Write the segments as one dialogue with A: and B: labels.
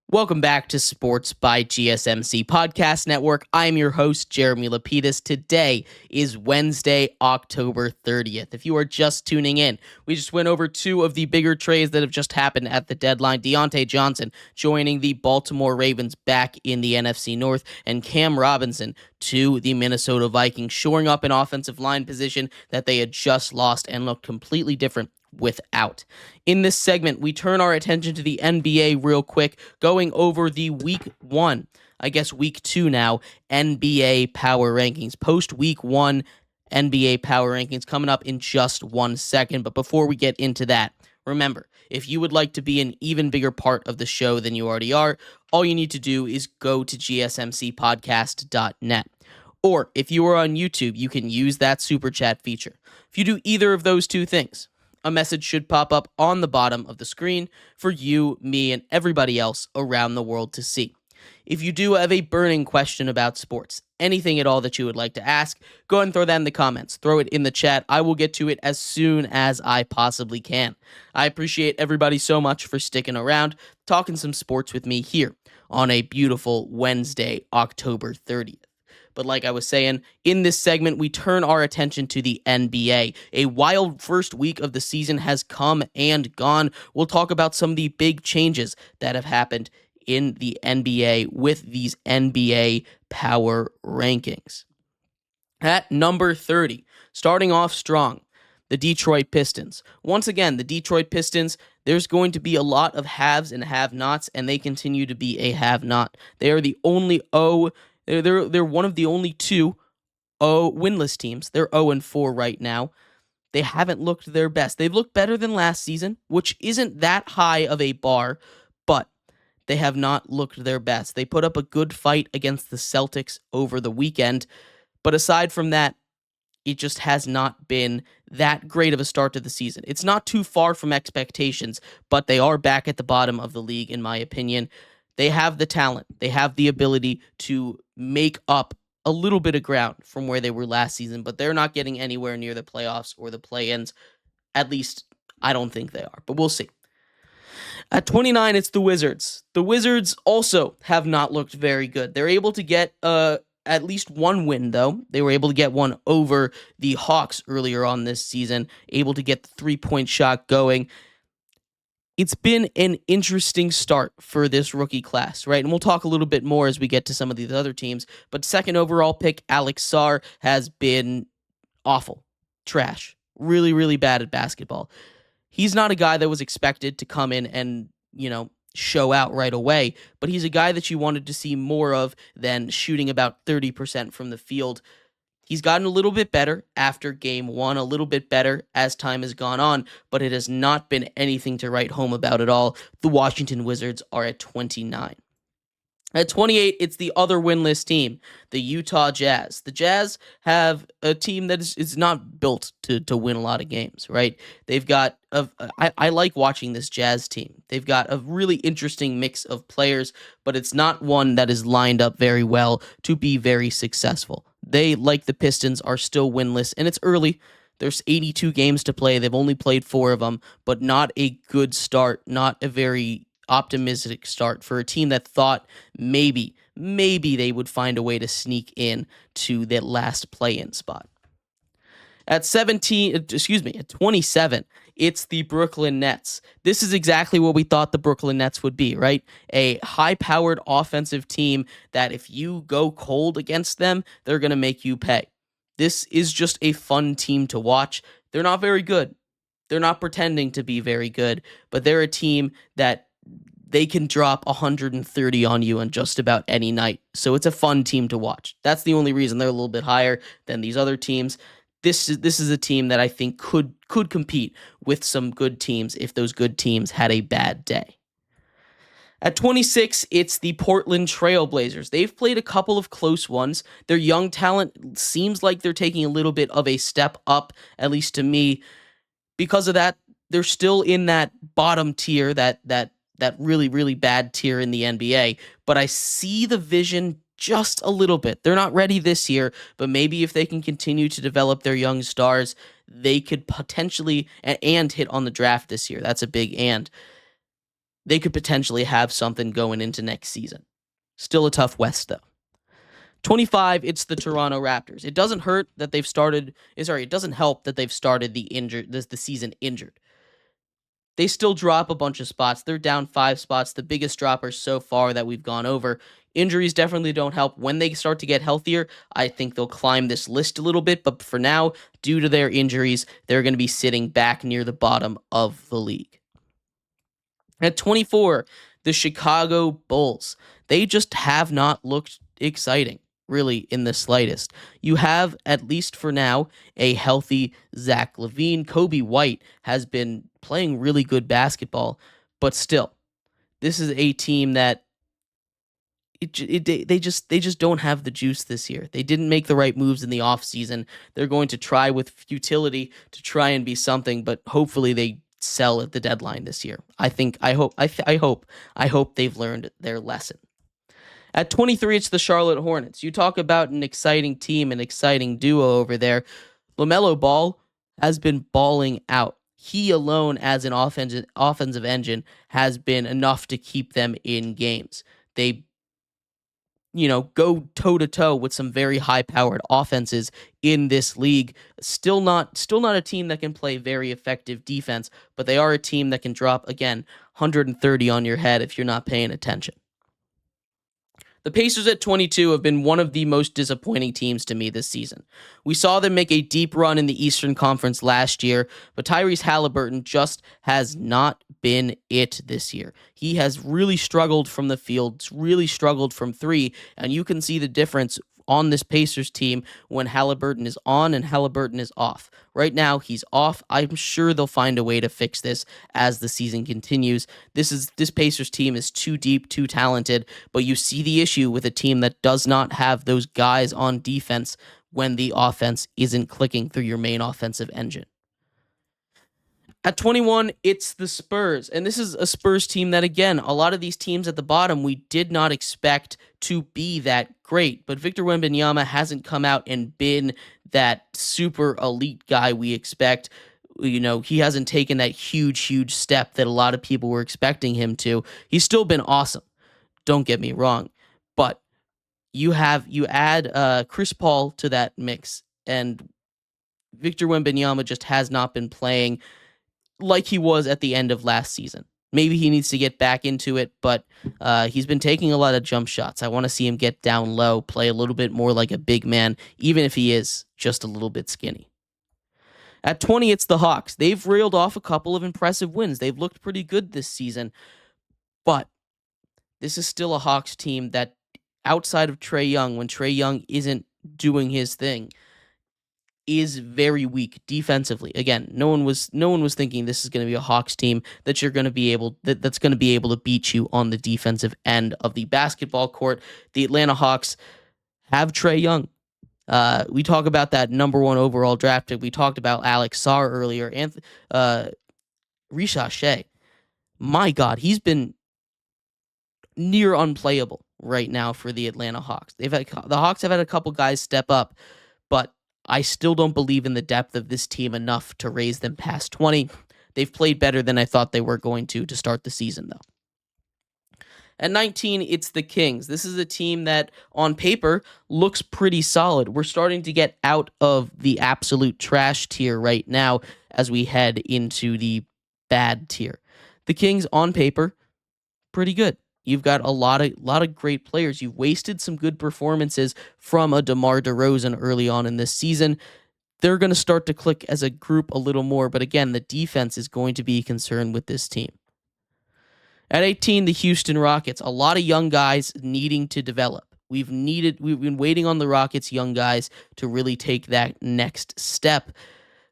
A: Welcome back to Sports by GSMC Podcast Network. I'm your host, Jeremy Lapidus. Today is Wednesday, October 30th. If you are just tuning in, we just went over two of the bigger trades that have just happened at the deadline. Dionte Johnson joining the Baltimore Ravens back in the NFC North, and Cam Robinson to the Minnesota Vikings, shoring up an offensive line position that they had just lost and looked completely different without. In this segment, we turn our attention to the NBA real quick, going over the week 2 now, NBA power rankings. Post week 1 NBA power rankings coming up in just 1 second. But before we get into that, remember, if you would like to be an even bigger part of the show than you already are, all you need to do is go to gsmcpodcast.net. Or if you are on YouTube, you can use that super chat feature. If you do either of those two things, a message should pop up on the bottom of the screen for you, me, and everybody else around the world to see. If you do have a burning question about sports, anything at all that you would like to ask, go ahead and throw that in the comments. Throw it in the chat. I will get to it as soon as I possibly can. I appreciate everybody so much for sticking around, talking some sports with me here on a beautiful Wednesday, October 30th. But like I was saying, in this segment, we turn our attention to the NBA. A wild first week of the season has come and gone. We'll talk about some of the big changes that have happened in the NBA with these NBA power rankings. At number 30, starting off strong, the Detroit Pistons. Once again, the Detroit Pistons, there's going to be a lot of haves and have-nots, and they continue to be a have-not. They are the only They're one of the only two winless teams. They're 0-4 right now. They haven't looked their best. They've looked better than last season, which isn't that high of a bar, but they have not looked their best. They put up a good fight against the Celtics over the weekend, but aside from that, it just has not been that great of a start to the season. It's not too far from expectations, but they are back at the bottom of the league, in my opinion. They have the talent. They have the ability to make up a little bit of ground from where they were last season, but they're not getting anywhere near the playoffs or the play-ins. At least, I don't think they are, but we'll see. At 29, it's the Wizards. The Wizards also have not looked very good. They're able to get at least one win, though. They were able to get one over the Hawks earlier on this season, able to get the three-point shot going. It's been an interesting start for this rookie class, right? And we'll talk a little bit more as we get to some of these other teams. But second overall pick, Alex Sarr, has been awful. Trash. Really, really bad at basketball. He's not a guy that was expected to come in and, show out right away. But he's a guy that you wanted to see more of than shooting about 30% from the field. He's gotten a little bit better after game 1, a little bit better as time has gone on, but it has not been anything to write home about at all. The Washington Wizards are at 29. At 28, it's the other winless team, the Utah Jazz. The Jazz have a team that is not built to win a lot of games, right? They've got, I like watching this Jazz team. They've got a really interesting mix of players, but it's not one that is lined up very well to be very successful. They, like the Pistons, are still winless, and it's early. There's 82 games to play. They've only played 4 of them, but not a good start, not a very optimistic start for a team that thought maybe they would find a way to sneak in to that last play-in spot. At 27, it's the Brooklyn Nets. This is exactly what we thought the Brooklyn Nets would be, right? A high-powered offensive team that if you go cold against them, they're going to make you pay. This is just a fun team to watch. They're not very good. They're not pretending to be very good, but they're a team that they can drop 130 on you on just about any night. So it's a fun team to watch. That's the only reason they're a little bit higher than these other teams. This is a team that I think could compete with some good teams if those good teams had a bad day. At 26, it's the Portland Trail Blazers. They've played a couple of close ones. Their young talent seems like they're taking a little bit of a step up, at least to me. Because of that, they're still in that bottom tier, that really, really bad tier in the NBA. But I see the vision just a little bit. They're not ready this year, but maybe if they can continue to develop their young stars, they could potentially and hit on the draft this year. That's a big and. they could potentially have something going into next season. Still a tough West, though. 25, it's the Toronto Raptors. It doesn't hurt that they've started. It doesn't help that they've started the season injured. They still drop a bunch of spots. They're down 5 spots, the biggest droppers so far that we've gone over. Injuries definitely don't help. When they start to get healthier, I think they'll climb this list a little bit. But for now, due to their injuries, they're going to be sitting back near the bottom of the league. At 24, the Chicago Bulls. They just have not looked exciting, really, in the slightest. You have, at least for now, a healthy Zach LaVine. Kobe White has been playing really good basketball, but still, this is a team that they just don't have the juice this year. They didn't make the right moves in the offseason. They're going to try with futility to try and be something, but hopefully they sell at the deadline this year. I hope they've learned their lesson. At 23, it's the Charlotte Hornets. You talk about an exciting team, an exciting duo over there. LaMelo Ball has been balling out. He alone, as an offensive engine, has been enough to keep them in games. They go toe-to-toe with some very high-powered offenses in this league. Still not a team that can play very effective defense, but they are a team that can drop, again, 130 on your head if you're not paying attention. The Pacers at 22 have been one of the most disappointing teams to me this season. We saw them make a deep run in the Eastern Conference last year, but Tyrese Halliburton just has not been it this year. He has really struggled from the field, really struggled from three, and you can see the difference on this Pacers team when Halliburton is on and Halliburton is off. Right now, he's off. I'm sure they'll find a way to fix this as the season continues. This Pacers team is too deep, too talented, but you see the issue with a team that does not have those guys on defense when the offense isn't clicking through your main offensive engine. At 21, it's the Spurs. And this is a Spurs team that, again, a lot of these teams at the bottom, we did not expect to be that great. But Victor Wembanyama hasn't come out and been that super elite guy we expect. He hasn't taken that huge step that a lot of people were expecting him to. He's still been awesome. Don't get me wrong. But you add Chris Paul to that mix, and Victor Wembanyama just has not been playing like he was at the end of last season. Maybe he needs to get back into it, but he's been taking a lot of jump shots. I want to see him get down low, play a little bit more like a big man, even if he is just a little bit skinny. At 20, it's the Hawks. They've reeled off a couple of impressive wins. They've looked pretty good this season, but this is still a Hawks team that, outside of Trae Young, when Trae Young isn't doing his thing, is very weak defensively. Again, no one was thinking this is going to be a Hawks team that's going to be able to beat you on the defensive end of the basketball court. The Atlanta Hawks have Trae Young. We talk about that number 1 overall draft pick. We talked about Alex Sarr earlier, and Risha Shea. My God, he's been near unplayable right now for the Atlanta Hawks. The Hawks have had a couple guys step up, but I still don't believe in the depth of this team enough to raise them past 20. They've played better than I thought they were going to start the season, though. At 19, it's the Kings. This is a team that, on paper, looks pretty solid. We're starting to get out of the absolute trash tier right now as we head into the bad tier. The Kings, on paper, pretty good. You've got a lot of great players. You've wasted some good performances from a DeMar DeRozan early on in this season. They're going to start to click as a group a little more, but again, the defense is going to be concerned with this team. At 18, the Houston Rockets. A lot of young guys needing to develop. We've been waiting on the Rockets young guys to really take that next step.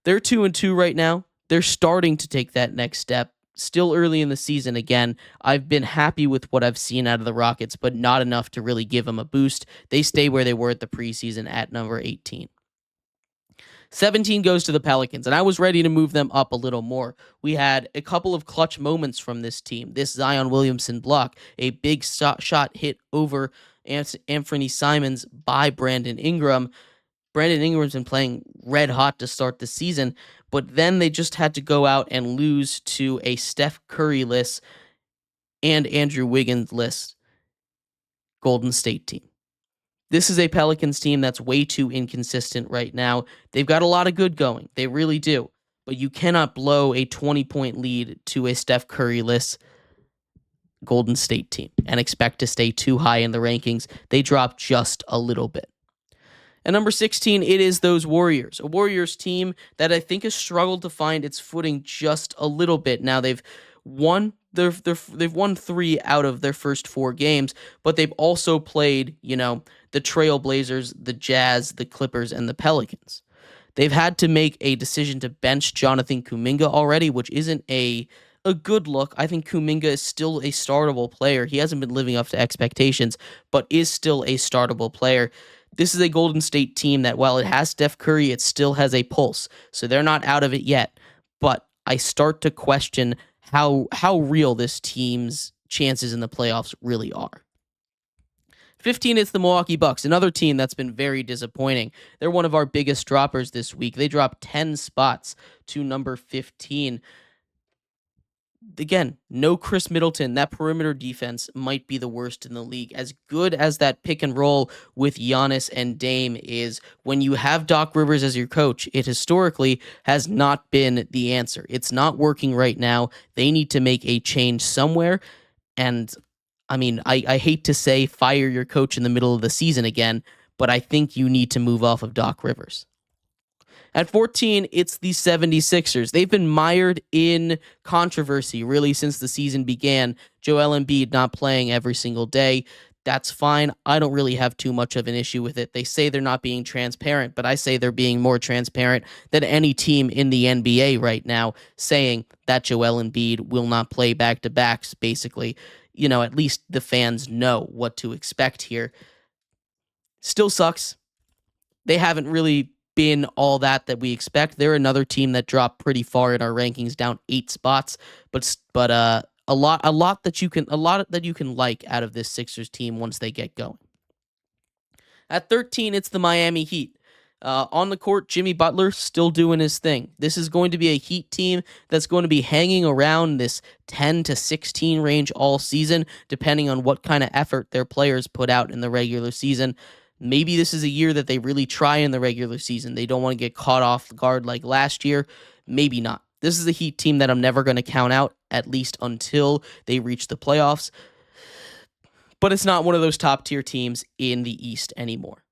A: They're 2-2 right now. They're starting to take that next step. Still early in the season again. I've been happy with what I've seen out of the Rockets, but not enough to really give them a boost. They stay where they were at the preseason at number 18. 17 goes to the Pelicans, and I was ready to move them up a little more. We had a couple of clutch moments from this team. This Zion Williamson block, a big shot hit over Anthony Simons by Brandon Ingram. Brandon Ingram's been playing red hot to start the season, but then they just had to go out and lose to a Steph Curry-less and Andrew Wiggins list Golden State team. This is a Pelicans team that's way too inconsistent right now. They've got a lot of good going. They really do. But you cannot blow a 20-point lead to a Steph Curry-less Golden State team and expect to stay too high in the rankings. They dropped just a little bit. At number 16, it is those Warriors, a Warriors team that I think has struggled to find its footing just a little bit. Now they've won they've won 3 out of their first 4 games, but they've also played, the Trailblazers, the Jazz, the Clippers, and the Pelicans. They've had to make a decision to bench Jonathan Kuminga already, which isn't a good look. I think Kuminga is still a startable player. He hasn't been living up to expectations, but is still a startable player. This is a Golden State team that, while it has Steph Curry, it still has a pulse. So they're not out of it yet. But I start to question how real this team's chances in the playoffs really are. 15 is the Milwaukee Bucks, another team that's been very disappointing. They're one of our biggest droppers this week. They dropped 10 spots to number 15. Again, no Chris Middleton. That perimeter defense might be the worst in the league. As good as that pick and roll with Giannis and Dame is, when you have Doc Rivers as your coach, it historically has not been the answer. It's not working right now. They need to make a change somewhere. And I hate to say fire your coach in the middle of the season again, but I think you need to move off of Doc Rivers. At 14, it's the 76ers. They've been mired in controversy really since the season began. Joel Embiid not playing every single day. That's fine. I don't really have too much of an issue with it. They say they're not being transparent, but I say they're being more transparent than any team in the NBA right now, saying that Joel Embiid will not play back-to-backs, basically. At least the fans know what to expect here. Still sucks. They haven't really been all that we expect. They're another team that dropped pretty far in our rankings, down 8 spots, but a lot that you can like out of this Sixers team once they get going. At 13, it's the Miami Heat. On the court, Jimmy Butler still doing his thing. This is going to be a Heat team that's going to be hanging around this 10 to 16 range all season, depending on what kind of effort their players put out in the regular season. Maybe this is a year that they really try in the regular season. They don't want to get caught off guard like last year. Maybe not. This is a Heat team that I'm never going to count out, at least until they reach the playoffs. But it's not one of those top-tier teams in the East anymore.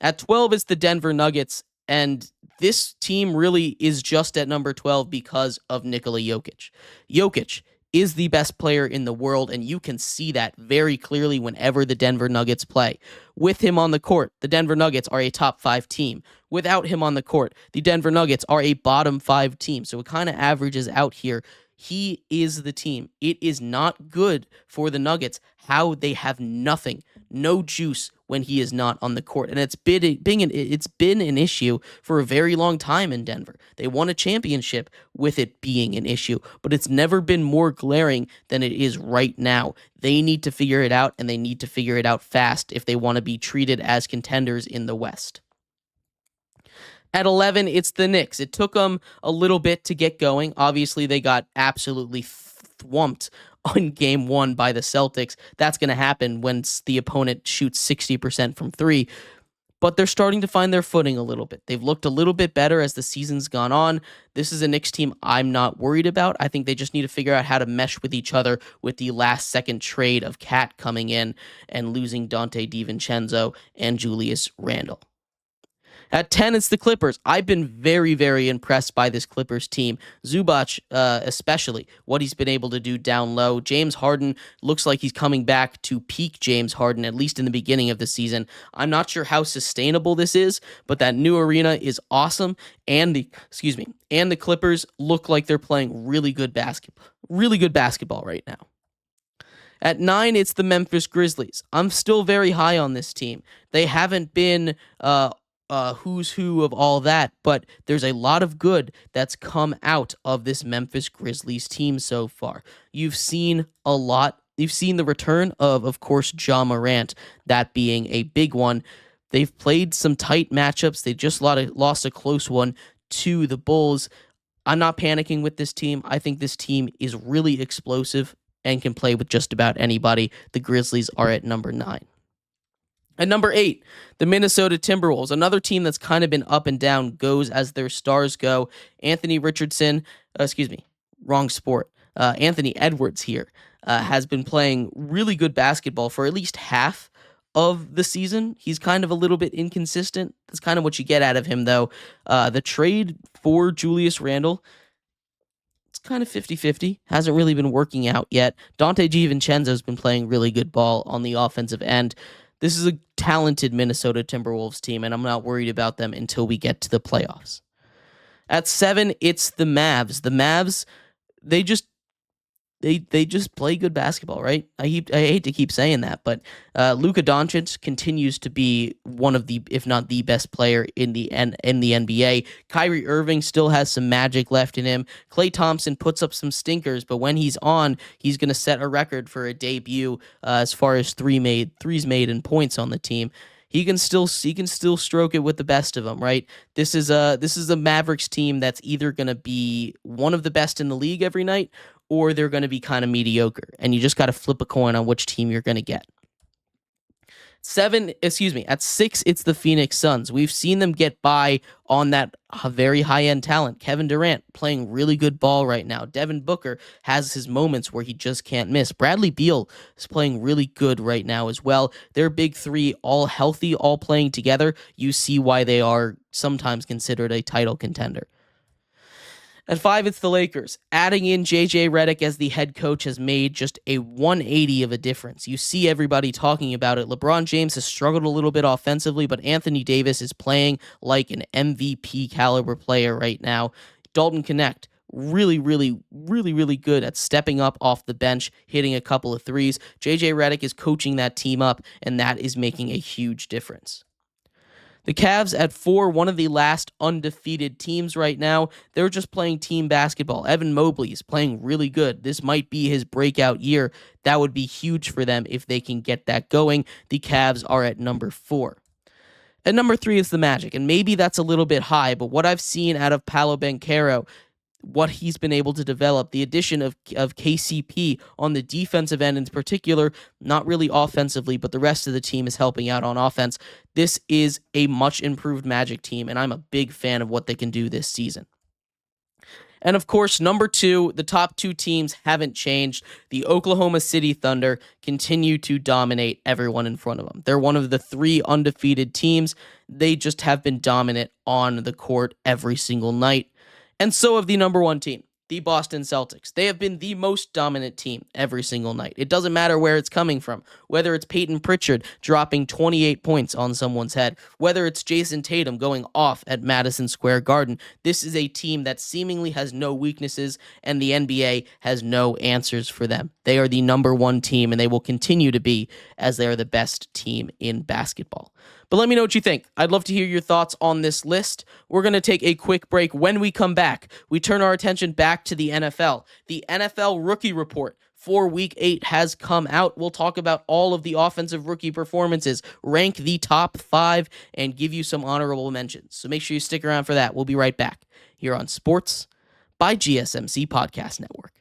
A: At 12 is the Denver Nuggets, and this team really is just at number 12 because of Nikola Jokic. Jokic is the best player in the world, and you can see that very clearly whenever the Denver Nuggets play. With him on the court, the Denver Nuggets are a top 5 team. Without him on the court, the Denver Nuggets are a bottom 5 team. So it kind of averages out here. He is the team. It is not good for the Nuggets how they have nothing, no juice when he is not on the court. And it's been an issue for a very long time in Denver. They won a championship with it being an issue, but it's never been more glaring than it is right now. They need to figure it out, and they need to figure it out fast if they want to be treated as contenders in the West. At 11, it's the Knicks. It took them a little bit to get going. Obviously, they got absolutely thwomped on game 1 by the Celtics. That's going to happen when the opponent shoots 60% from 3. But they're starting to find their footing a little bit. They've looked a little bit better as the season's gone on. This is a Knicks team I'm not worried about. I think they just need to figure out how to mesh with each other with the last-second trade of Cat coming in and losing Dionte DiVincenzo and Julius Randle. At 10, it's the Clippers. I've been very, very impressed by this Clippers team. Zubac, especially, what he's been able to do down low. James Harden looks like he's coming back to peak James Harden, at least in the beginning of the season. I'm not sure how sustainable this is, but that new arena is awesome, and the Clippers look like they're playing really good basketball right now. At 9, it's the Memphis Grizzlies. I'm still very high on this team. They haven't been who's who of all that, but there's a lot of good that's come out of this Memphis Grizzlies team so far. You've seen a lot. You've seen the return of course, Ja Morant, that being a big one. They've played some tight matchups. They just lost a close one to the Bulls. I'm not panicking with this team. I think this team is really explosive. and can play with just about anybody. The Grizzlies are at number 9. At number 8, the Minnesota Timberwolves, another team that's kind of been up and down, goes as their stars go. Anthony Richardson, wrong sport. Anthony Edwards here has been playing really good basketball for at least half of the season. He's kind of a little bit inconsistent. That's kind of what you get out of him, though. The trade for Julius Randle, it's kind of 50-50. Hasn't really been working out yet. Dionte DiVincenzo's been playing really good ball on the offensive end. This is a talented Minnesota Timberwolves team, and I'm not worried about them until we get to the playoffs. At 7, it's the Mavs. The Mavs, they just play good basketball, right? I hate to keep saying that, but Luka Doncic continues to be one of the, if not the best player in the NBA. Kyrie Irving still has some magic left in him. Klay Thompson puts up some stinkers, but when he's on, he's going to set a record for a debut as far as threes made and points on the team. He can still stroke it with the best of them, right? This is a Mavericks team that's either going to be one of the best in the league every night, or they're going to be kind of mediocre, and you just got to flip a coin on which team you're going to get. At 6, it's the Phoenix Suns. We've seen them get by on that very high-end talent. Kevin Durant playing really good ball right now. Devin Booker has his moments where he just can't miss. Bradley Beal is playing really good right now as well. Their big three, all healthy, all playing together. You see why they are sometimes considered a title contender. At 5, it's the Lakers. Adding in J.J. Redick as the head coach has made just a 180 of a difference. You see everybody talking about it. LeBron James has struggled a little bit offensively, but Anthony Davis is playing like an MVP caliber player right now. Dalton Connect, really good at stepping up off the bench, hitting a couple of threes. J.J. Redick is coaching that team up, and that is making a huge difference. The Cavs at 4, one of the last undefeated teams right now. They're just playing team basketball. Evan Mobley is playing really good. This might be his breakout year. That would be huge for them if they can get that going. The Cavs are at number 4. At number 3 is the Magic, and maybe that's a little bit high, but what I've seen out of Paolo Banchero, what he's been able to develop, the addition of KCP on the defensive end in particular, not really offensively, but the rest of the team is helping out on offense. This is a much improved Magic team, and I'm a big fan of what they can do this season. And of course, number 2, the top 2 teams haven't changed. The Oklahoma City Thunder continue to dominate everyone in front of them. They're one of the 3 undefeated teams. They just have been dominant on the court every single night. And so have the number 1 team, the Boston Celtics. They have been the most dominant team every single night. It doesn't matter where it's coming from, whether it's Peyton Pritchard dropping 28 points on someone's head, whether it's Jason Tatum going off at Madison Square Garden. This is a team that seemingly has no weaknesses, and the NBA has no answers for them. They are the number 1 team, and they will continue to be, as they are the best team in basketball. But let me know what you think. I'd love to hear your thoughts on this list. We're going to take a quick break. When we come back, we turn our attention back to the NFL. The NFL Rookie Report for Week 8 has come out. We'll talk about all of the offensive rookie performances, rank the top 5, and give you some honorable mentions. So make sure you stick around for that. We'll be right back here on Sports by GSMC Podcast Network.